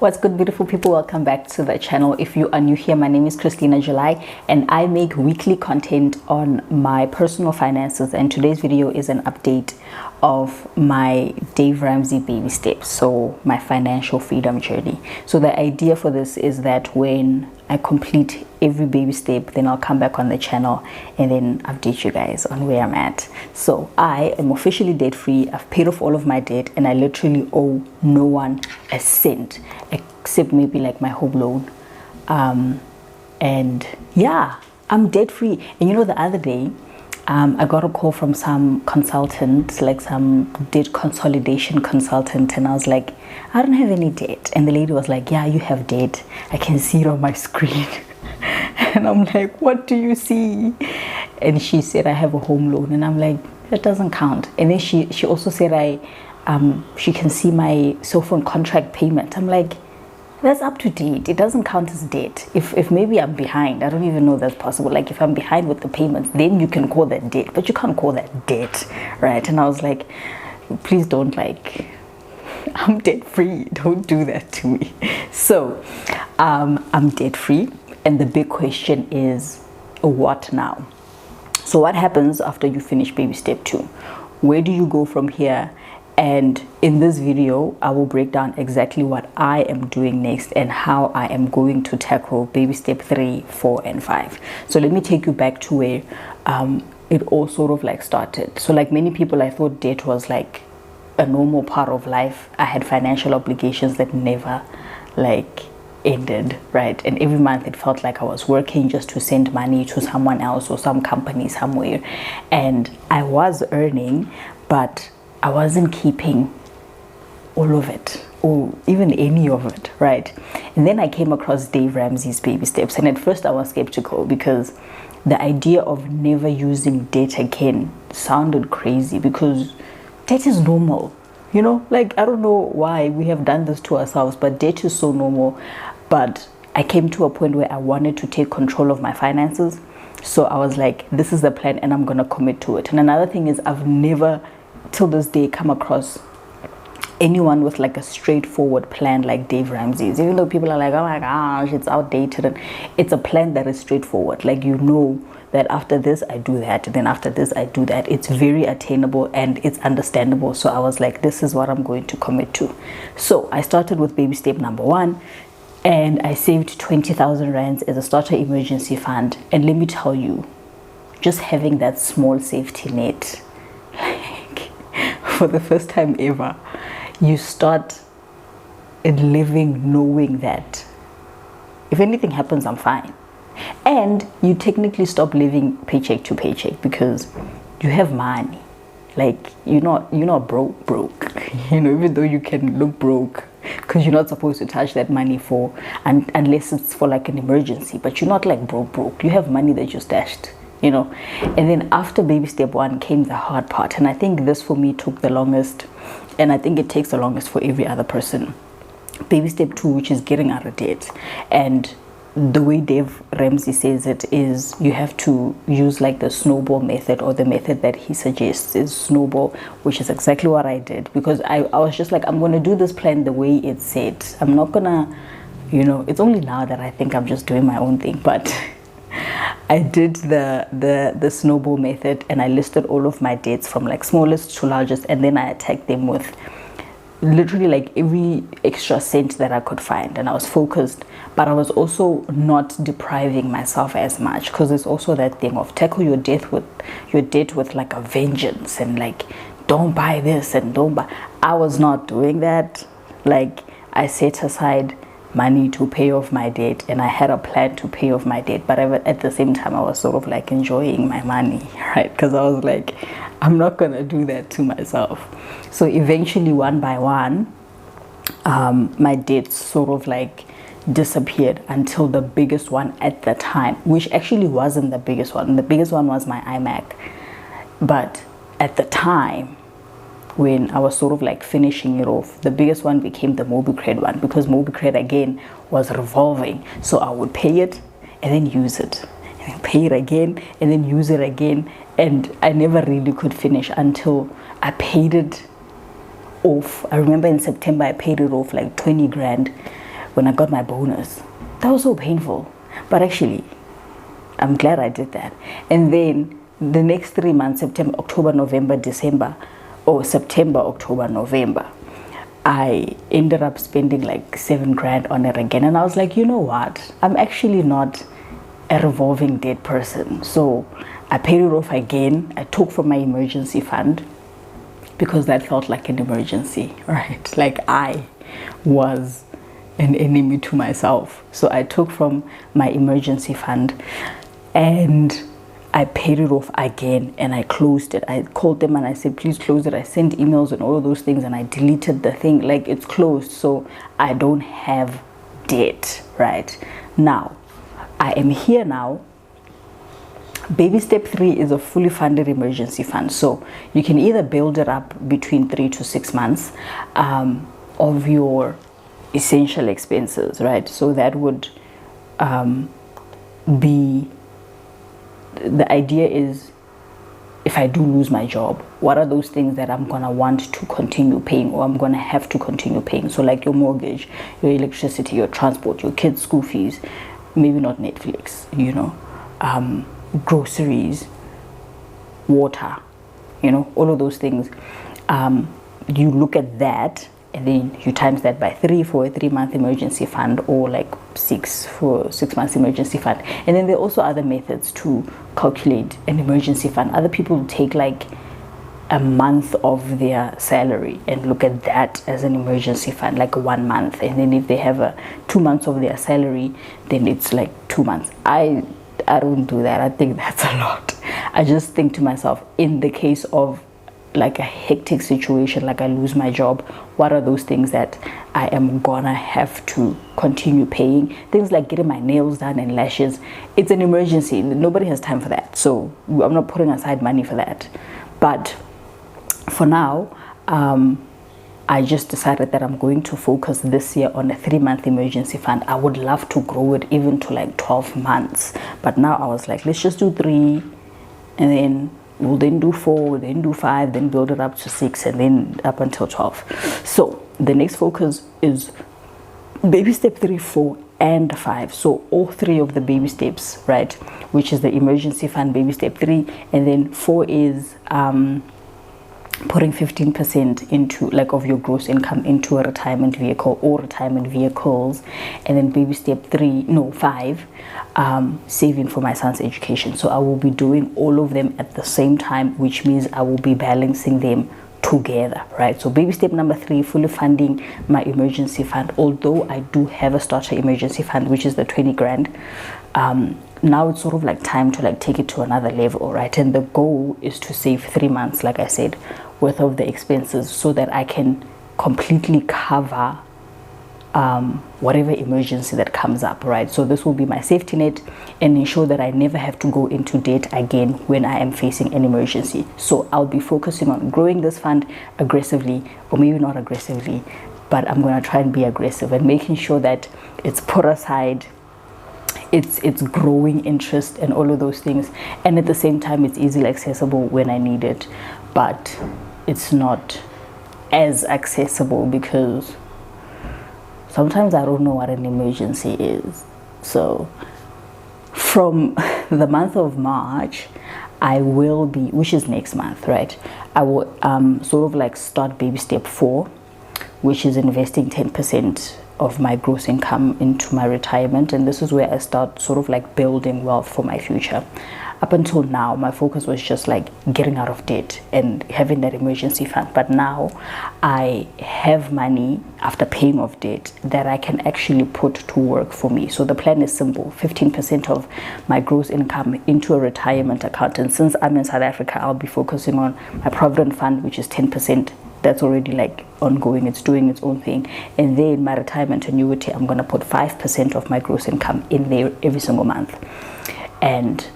What's good, beautiful people? Welcome back to the channel. If you are new here, my name is Christina July and I make weekly content on my personal finances, and today's video is an update of my Dave Ramsey Baby Steps, so my financial freedom journey. So the idea for this is that when I complete every baby step, then I'll come back on the channel and then update you guys on where I'm at. So I am officially debt free. I've paid off all of my debt and I literally owe no one a cent except maybe like my home loan. And yeah, I'm debt free. And you know, the other day I got a call from some consultant, like some debt consolidation consultant, and I was like, I don't have any debt. And the lady was like, yeah, you have debt, I can see it on my screen. And I'm like, what do you see? And she said I have a home loan, and I'm like, that doesn't count. And then she also said she can see my cell phone contract payment. I'm like, that's up to date, it doesn't count as debt. If maybe I'm behind, I don't even know that's possible. Like if I'm behind with the payments, then you can call that debt, but you can't call that debt, right? And I was like, please don't, like, I'm debt free, don't do that to me. So I'm debt free, and the big question is, what now? So what happens after you finish baby step 2? Where do you go from here? And in this video, I will break down exactly what I am doing next and how I am going to tackle baby step 3, 4, and 5. So let me take you back to where it all sort of like started. So like many people, I thought debt was like a normal part of life. I had financial obligations that never like ended, right? And every month it felt like I was working just to send money to someone else or some company somewhere. And I was earning, but I wasn't keeping all of it or even any of it, right? And then I came across Dave Ramsey's Baby Steps, and at first I was skeptical because the idea of never using debt again sounded crazy, because debt is normal, you know? Like, I don't know why we have done this to ourselves, but debt is so normal. But I came to a point where I wanted to take control of my finances. So I was like, this is the plan and I'm gonna commit to it. And another thing is, I've never till this day come across anyone with like a straightforward plan like Dave Ramsey's, even though people are like, oh my gosh, it's outdated. And it's a plan that is straightforward. Like, you know that after this I do that, then after this I do that. It's very attainable and it's understandable. So I was like, this is what I'm going to commit to. So I started with baby step number 1, and I saved 20,000 rands as a starter emergency fund. And let me tell you, just having that small safety net, for the first time ever, you start living knowing that if anything happens, I'm fine. And you technically stop living paycheck to paycheck because you have money. Like, you're not broke, you know, even though you can look broke because you're not supposed to touch that money for, unless it's for like an emergency, but you're not like broke. You have money that you stashed, you know. And then after baby step 1 came the hard part, and I think this for me took the longest, and I think it takes the longest for every other person. Baby step 2, which is getting out of debt. And the way Dave Ramsey says it is, you have to use like the snowball method, or the method that he suggests is snowball, which is exactly what I did, because I was just like, I'm going to do this plan the way it said. I'm not gonna, you know, it's only now that I think I'm just doing my own thing, but I did the snowball method, and I listed all of my debts from like smallest to largest, and then I attacked them with literally like every extra cent that I could find. And I was focused, but I was also not depriving myself as much, because there's also that thing of tackle your debt with like a vengeance, and like, don't buy this and don't buy. I was not doing that. Like, I set aside money to pay off my debt, and I had a plan to pay off my debt, but at the same time I was sort of like enjoying my money, right? Because I was like, I'm not gonna do that to myself. So eventually, one by one, my debts sort of like disappeared, until the biggest one at the time, which actually wasn't the biggest one. The biggest one was my iMac, but at the time when I was sort of like finishing it off, the biggest one became the MobiCred one, because MobiCred again was revolving. So I would pay it and then use it, and then pay it again and then use it again, and I never really could finish until I paid it off. I remember in September I paid it off like 20 grand, when I got my bonus. That was so painful. But actually, I'm glad I did that. And then the next 3 months, September, October, November, December, or September, October, November, I ended up spending like 7 grand on it again. And I was like, you know what? I'm actually not a revolving debt person. So I paid it off again. I took from my emergency fund because that felt like an emergency, right? Like I was an enemy to myself. So I took from my emergency fund and I paid it off again, and I closed it. I called them and I said, please close it. I sent emails and all of those things, and I deleted the thing. Like, it's closed, so I don't have debt. Right now, I am here now. Baby step 3 is a fully funded emergency fund, so you can either build it up between 3 to 6 months of your essential expenses, right? So that would be, the idea is, if I do lose my job, what are those things that I'm gonna want to continue paying, or I'm gonna have to continue paying? So like your mortgage, your electricity, your transport, your kids' school fees, maybe not Netflix, you know, groceries, water, you know, all of those things. You look at that, and then you times that by 3 for a 3-month emergency fund, or like 6 for 6 months emergency fund. And then there are also other methods to calculate an emergency fund. Other people take like a month of their salary and look at that as an emergency fund, like 1 month. And then if they have 2 months of their salary, then it's like 2 months. I don't do that. I think that's a lot. I just think to myself, in the case of like a hectic situation, like I lose my job, what are those things that I am gonna have to continue paying? Things like getting my nails done and lashes, it's an emergency. Nobody has time for that, so I'm not putting aside money for that. But for now, I just decided that I'm going to focus this year on a 3-month emergency fund. I would love to grow it even to like 12 months, but now I was like, let's just do 3, and then we'll then do 4, then do 5, then build it up to 6, and then up until 12. So the next focus is baby step 3, 4, and 5. So all 3 of the baby steps, right? Which is the emergency fund, baby step 3, and then 4 is putting 15% into like of your gross income into a retirement vehicle or retirement vehicles. And then baby step 5, saving for my son's education. So I will be doing all of them at the same time, which means I will be balancing them together, right? So baby step number 3, fully funding my emergency fund, although I do have a starter emergency fund, which is the 20 grand. Now it's sort of like time to like take it to another level, right? And the goal is to save 3 months, like I said, worth of the expenses, so that I can completely cover whatever emergency that comes up, right? So this will be my safety net and ensure that I never have to go into debt again when I am facing an emergency. So I'll be focusing on growing this fund aggressively, or maybe not aggressively, but I'm going to try and be aggressive and making sure that it's put aside, it's growing interest and all of those things, and at the same time it's easily accessible when I need it, but it's not as accessible because sometimes I don't know what an emergency is. So from the month of March, I will be, which is next month, right? I will sort of like start baby step 4, which is investing 10% of my gross income into my retirement. And this is where I start sort of like building wealth for my future. Up until now, my focus was just like getting out of debt and having that emergency fund. But now I have money after paying off debt that I can actually put to work for me. So the plan is simple: 15% of my gross income into a retirement account. And since I'm in South Africa, I'll be focusing on my provident fund, which is 10%. That's already like ongoing, it's doing its own thing. And then my retirement annuity, I'm gonna put 5% of my gross income in there every single month. And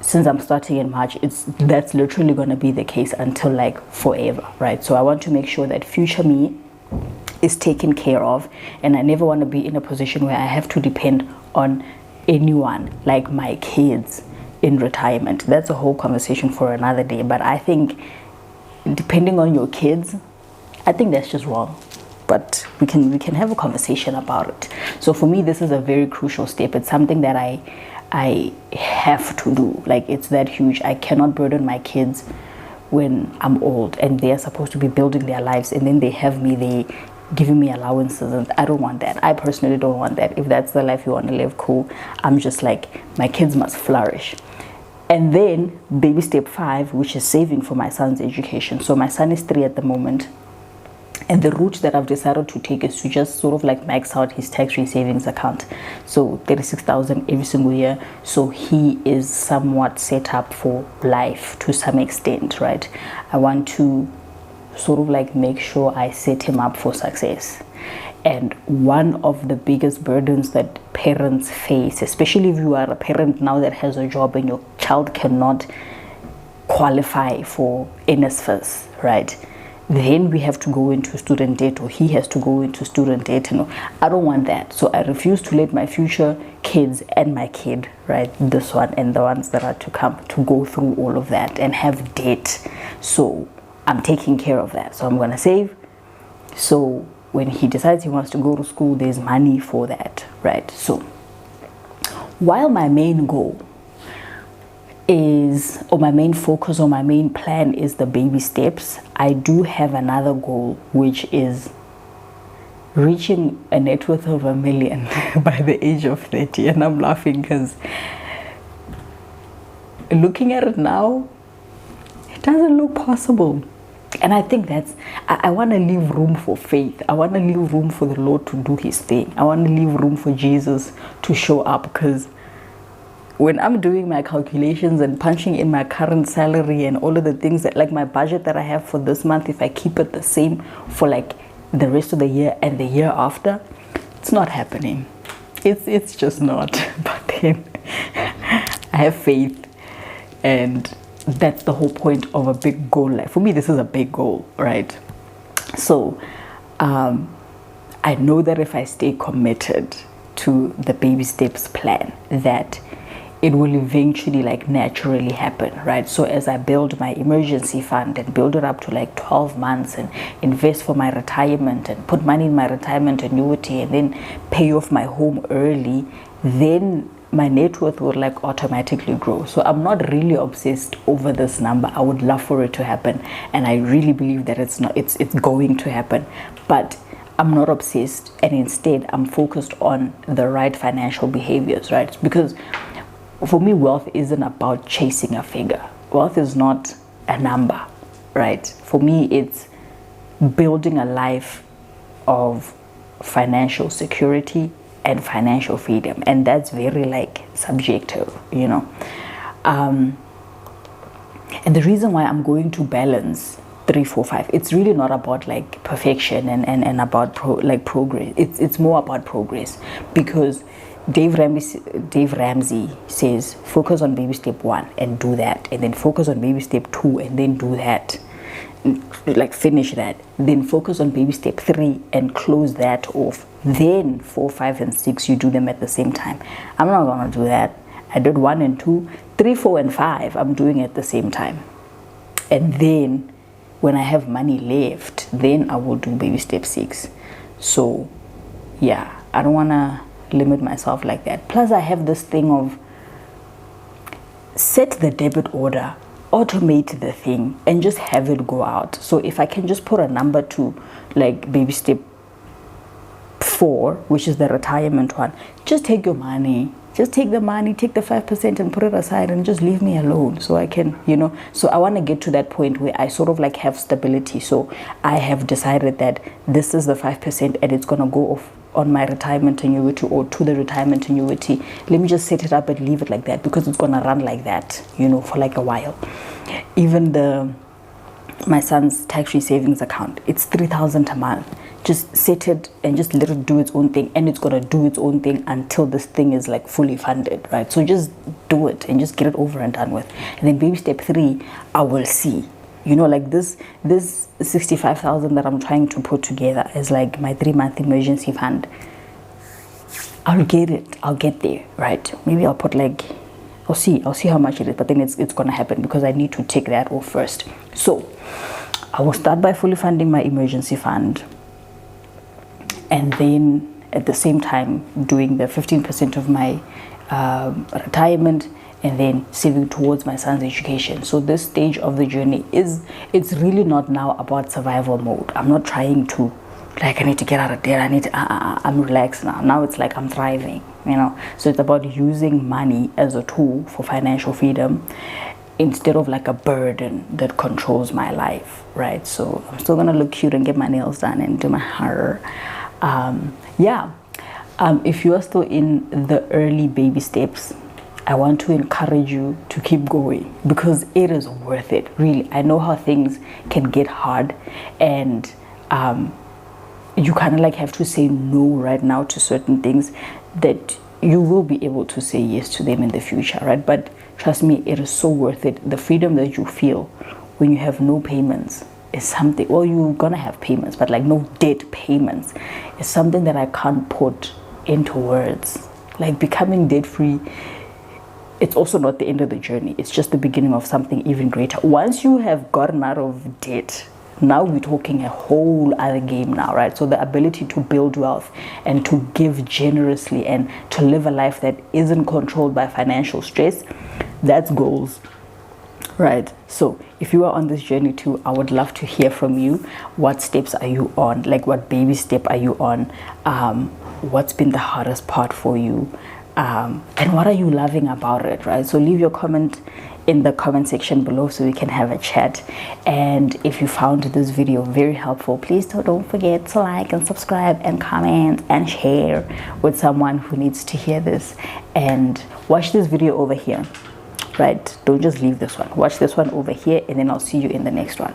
since I'm starting in March, that's literally gonna be the case until like forever, right? So I want to make sure that future me is taken care of, and I never want to be in a position where I have to depend on anyone, like my kids, in retirement. That's a whole conversation for another day. But I think depending on your kids, I think that's just wrong. but we can have a conversation about it. So for me, this is a very crucial step. It's something that I have to do. Like, it's that huge. I cannot burden my kids when I'm old and they are supposed to be building their lives, and then they have me, they giving me allowances, and I don't want that. I personally don't want that. If that's the life you want to live, cool. I'm just like, my kids must flourish. And then baby step 5, which is saving for my son's education. So my son is 3 at the moment, and the route that I've decided to take is to just sort of like max out his tax-free savings account. So 36,000 every single year. So he is somewhat set up for life to some extent, right? I want to sort of like make sure I set him up for success. And one of the biggest burdens that parents face, especially if you are a parent now that has a job and your child cannot qualify for NSFAS, right? Then we have to go into student debt, or he has to go into student debt. I don't want that. So I refuse to let my future kids and my kid, right, this one and the ones that are to come, to go through all of that and have debt. So I'm taking care of that. So I'm going to save. So when he decides he wants to go to school, there's money for that, right? So while my main goal is, or my main focus, or my main plan is the baby steps, I do have another goal, which is reaching a net worth of $1 million by the age of 30. And I'm laughing because looking at it now, it doesn't look possible. And I think I want to leave room for faith. I want to leave room for the Lord to do his thing. I want to leave room for Jesus to show up, because when I'm doing my calculations and punching in my current salary and all of the things that, like my budget that I have for this month, if I keep it the same for like the rest of the year and the year after, it's not happening. It's just not. But then I have faith, and that's the whole point of a big goal. Like for me, this is a big goal, right? So I know that if I stay committed to the baby steps plan, that it will eventually like naturally happen, right? So as I build my emergency fund and build it up to like 12 months and invest for my retirement and put money in my retirement annuity and then pay off my home early, then my net worth will like automatically grow. So I'm not really obsessed over this number. I would love for it to happen, and I really believe that it's going to happen, but I'm not obsessed, and instead I'm focused on the right financial behaviors, right? Because for me, wealth isn't about chasing a figure. Wealth is not a number, right? For me, it's building a life of financial security and financial freedom, and that's very like subjective, you know. And the reason why I'm going to balance 3, 4, 5, it's really not about like perfection and about progress. It's more about progress, because Dave Ramsey says focus on baby step 1 and do that, and then focus on baby step 2 and then do that, like finish that, then focus on baby step 3 and close that off, then 4, 5 and 6 you do them at the same time. I'm not gonna do that. I did 1 and 2, 3, 4 and 5 I'm doing at the same time, and then when I have money left, then I will do baby step 6. So yeah, I don't want to limit myself like that. Plus I have this thing of set the debit order, automate the thing, and just have it go out. So if I can just put a number to like baby step 4, which is the retirement one, just take your money, just take the money, take the 5% and put it aside and just leave me alone, so I can, you know. So I want to get to that point where I sort of like have stability. So I have decided that this is the 5% and it's going to go off on my retirement annuity or to the retirement annuity. Let me just set it up and leave it like that, because it's going to run like that, you know, for like a while. Even my son's tax-free savings account, it's 3,000 a month. Just set it and just let it do its own thing, and it's going to do its own thing until this thing is like fully funded, right? So just do it and just get it over and done with. And then baby step 3, I will see, you know, like this 65,000 that I'm trying to put together is like my 3-month emergency fund. I'll get there, right? Maybe I'll put like, I'll see how much it is, but then it's going to happen, because I need to take that off first. So I will start by fully funding my emergency fund. and then at the same time doing the 15% of my retirement, and then saving towards my son's education. So this stage of the journey it's really not now about survival mode. I'm not trying to, like, I need to get out of debt, I'm relaxed now it's like I'm thriving, you know. So it's about using money as a tool for financial freedom instead of like a burden that controls my life, right? So I'm still gonna look cute and get my nails done and do my hair. If you are still in the early baby steps, I want to encourage you to keep going, because it is worth it, really. I know how things can get hard, and you kind of like have to say no right now to certain things that you will be able to say yes to them in the future, right? But trust me, it is so worth it. The freedom that you feel when you have no payments is something, well, you're gonna have payments, but like no debt payments, is something that I can't put into words. Like, becoming debt free, it's also not the end of the journey. It's just the beginning of something even greater. Once you have gotten out of debt, now we're talking a whole other game now, right? So the ability to build wealth and to give generously and to live a life that isn't controlled by financial stress, that's goals, right? So if you are on this journey too, I would love to hear from you. What steps are you on? Like, what baby step are you on? What's been the hardest part for you? And what are you loving about it, right? So leave your comment in the comment section below so we can have a chat. And if you found this video very helpful, please don't forget to like and subscribe and comment and share with someone who needs to hear this. And watch this video over here, right? Don't just leave this one. Watch this one over here, and then I'll see you in the next one.